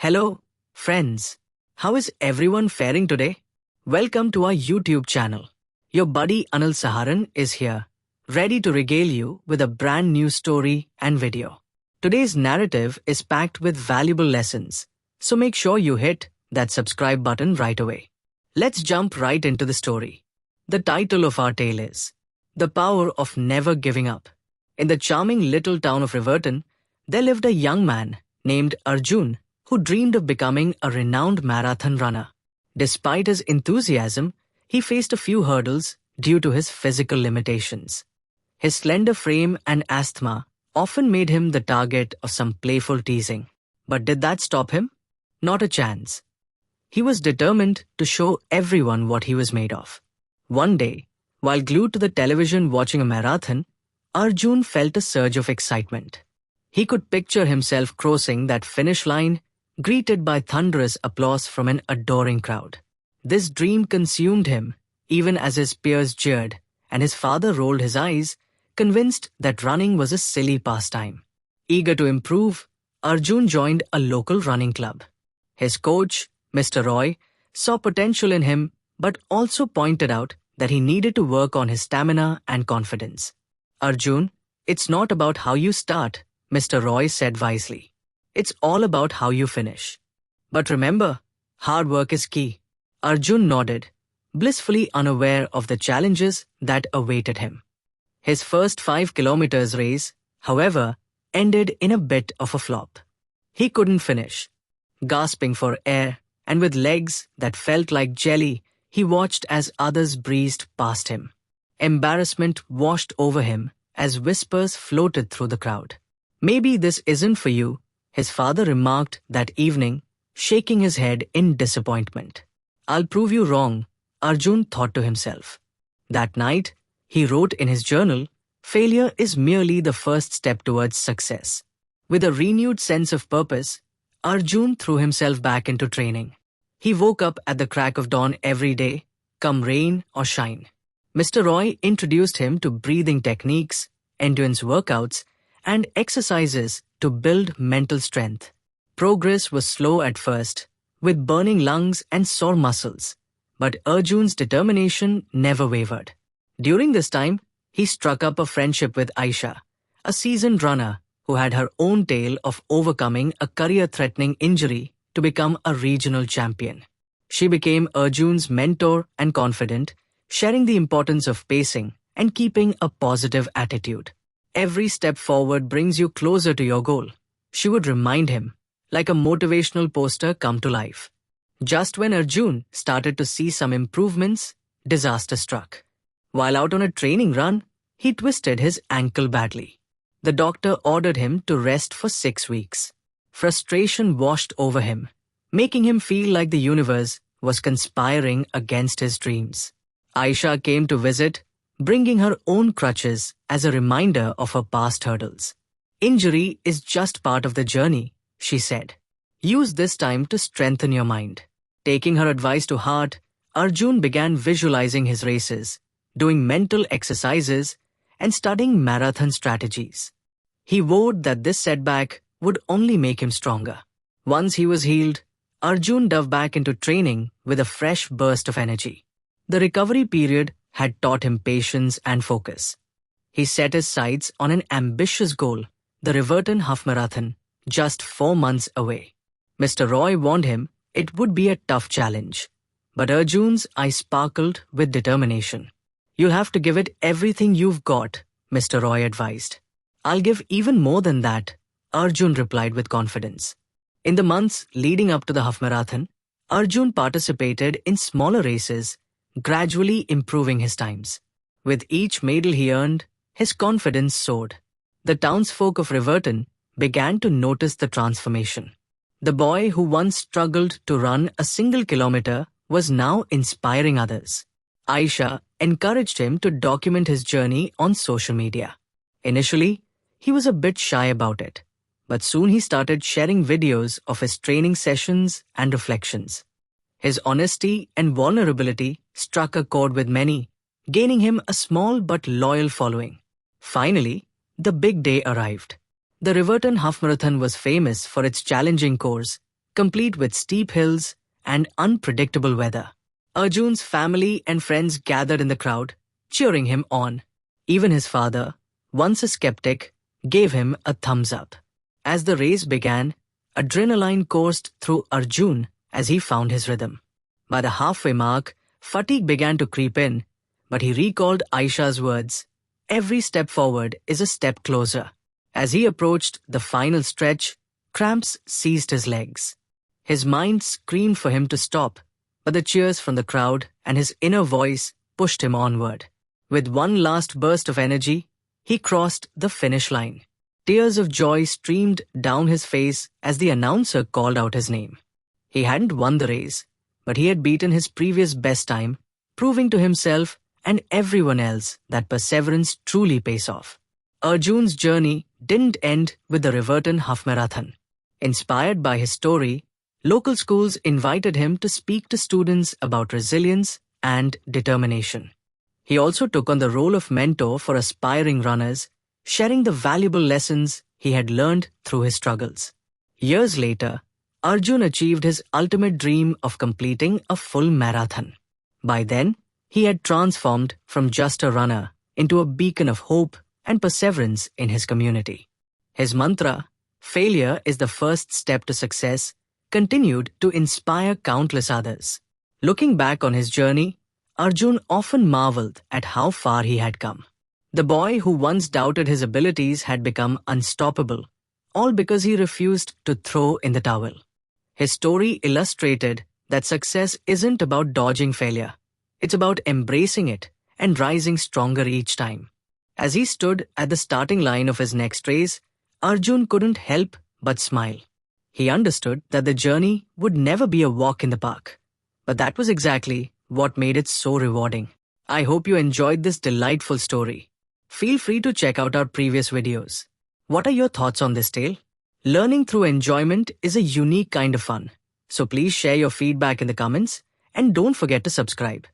Hello, friends. How is everyone faring today? Welcome to our YouTube channel. Your buddy Anil Saharan is here, ready to regale you with a brand new story and video. Today's narrative is packed with valuable lessons, so make sure you hit that subscribe button right away. Let's jump right into the story. The title of our tale is The Power of Never Giving Up. In the charming little town of Riverton, there lived a young man named Arjun who dreamed of becoming a renowned marathon runner. Despite his enthusiasm, he faced a few hurdles due to his physical limitations. His slender frame and asthma often made him the target of some playful teasing. But did that stop him? Not a chance. He was determined to show everyone what he was made of. One day, while glued to the television watching a marathon, Arjun felt a surge of excitement. He could picture himself crossing that finish line, greeted by thunderous applause from an adoring crowd. This dream consumed him, even as his peers jeered, and his father rolled his eyes, convinced that running was a silly pastime. Eager to improve, Arjun joined a local running club. His coach, Mr. Roy, saw potential in him, but also pointed out that he needed to work on his stamina and confidence. Arjun, it's not about how you start, Mr. Roy said wisely. It's all about how you finish. But remember, hard work is key. Arjun nodded, blissfully unaware of the challenges that awaited him. His first 5 kilometers race, however, ended in a bit of a flop. He couldn't finish. Gasping for air and with legs that felt like jelly, he watched as others breezed past him. Embarrassment washed over him as whispers floated through the crowd. Maybe this isn't for you, his father remarked that evening, shaking his head in disappointment. I'll prove you wrong, Arjun thought to himself. That night, he wrote in his journal, failure is merely the first step towards success. With a renewed sense of purpose, Arjun threw himself back into training. He woke up at the crack of dawn every day, come rain or shine. Mr. Roy introduced him to breathing techniques, endurance workouts, and exercises to build mental strength. Progress was slow at first, with burning lungs and sore muscles, but Arjun's determination never wavered. During this time, he struck up a friendship with Aisha, a seasoned runner who had her own tale of overcoming a career-threatening injury to become a regional champion. She became Arjun's mentor and confidant, sharing the importance of pacing and keeping a positive attitude. Every step forward brings you closer to your goal, she would remind him, like a motivational poster come to life. Just when Arjun started to see some improvements, disaster struck. While out on a training run, he twisted his ankle badly. The doctor ordered him to rest for 6 weeks. Frustration washed over him, making him feel like the universe was conspiring against his dreams. Aisha came to visit, bringing her own crutches as a reminder of her past hurdles. Injury is just part of the journey, she said. Use this time to strengthen your mind. Taking her advice to heart, Arjun began visualizing his races, doing mental exercises, and studying marathon strategies. He vowed that this setback would only make him stronger. Once he was healed, Arjun dove back into training with a fresh burst of energy. The recovery period had taught him patience and focus. He set his sights on an ambitious goal, the Riverton Half Marathon, just 4 months away. Mr. Roy warned him it would be a tough challenge, but Arjun's eyes sparkled with determination. You'll have to give it everything you've got, Mr. Roy advised. I'll give even more than that, Arjun replied with confidence. In the months leading up to the half marathon, Arjun participated in smaller races, gradually improving his times. With each medal he earned, his confidence soared. The townsfolk of Riverton began to notice the transformation. The boy who once struggled to run a single kilometer was now inspiring others. Aisha encouraged him to document his journey on social media. Initially, he was a bit shy about it, but soon he started sharing videos of his training sessions and reflections. His honesty and vulnerability struck a chord with many, gaining him a small but loyal following. Finally, the big day arrived. The Riverton Half Marathon was famous for its challenging course, complete with steep hills and unpredictable weather. Arjun's family and friends gathered in the crowd, cheering him on. Even his father, once a skeptic, gave him a thumbs up. As the race began, adrenaline coursed through Arjun as he found his rhythm. By the halfway mark, fatigue began to creep in, but he recalled Aisha's words, "Every step forward is a step closer." As he approached the final stretch, cramps seized his legs. His mind screamed for him to stop, but the cheers from the crowd and his inner voice pushed him onward. With one last burst of energy, he crossed the finish line. Tears of joy streamed down his face as the announcer called out his name. He hadn't won the race, but he had beaten his previous best time, proving to himself and everyone else that perseverance truly pays off. Arjun's journey didn't end with the Riverton Half Marathon. Inspired by his story, local schools invited him to speak to students about resilience and determination. He also took on the role of mentor for aspiring runners, sharing the valuable lessons he had learned through his struggles. Years later, Arjun achieved his ultimate dream of completing a full marathon. By then, he had transformed from just a runner into a beacon of hope and perseverance in his community. His mantra, "Failure is the first step to success," continued to inspire countless others. Looking back on his journey, Arjun often marveled at how far he had come. The boy who once doubted his abilities had become unstoppable, all because he refused to throw in the towel. His story illustrated that success isn't about dodging failure. It's about embracing it and rising stronger each time. As he stood at the starting line of his next race, Arjun couldn't help but smile. He understood that the journey would never be a walk in the park. But that was exactly what made it so rewarding. I hope you enjoyed this delightful story. Feel free to check out our previous videos. What are your thoughts on this tale? Learning through enjoyment is a unique kind of fun. So please share your feedback in the comments and don't forget to subscribe.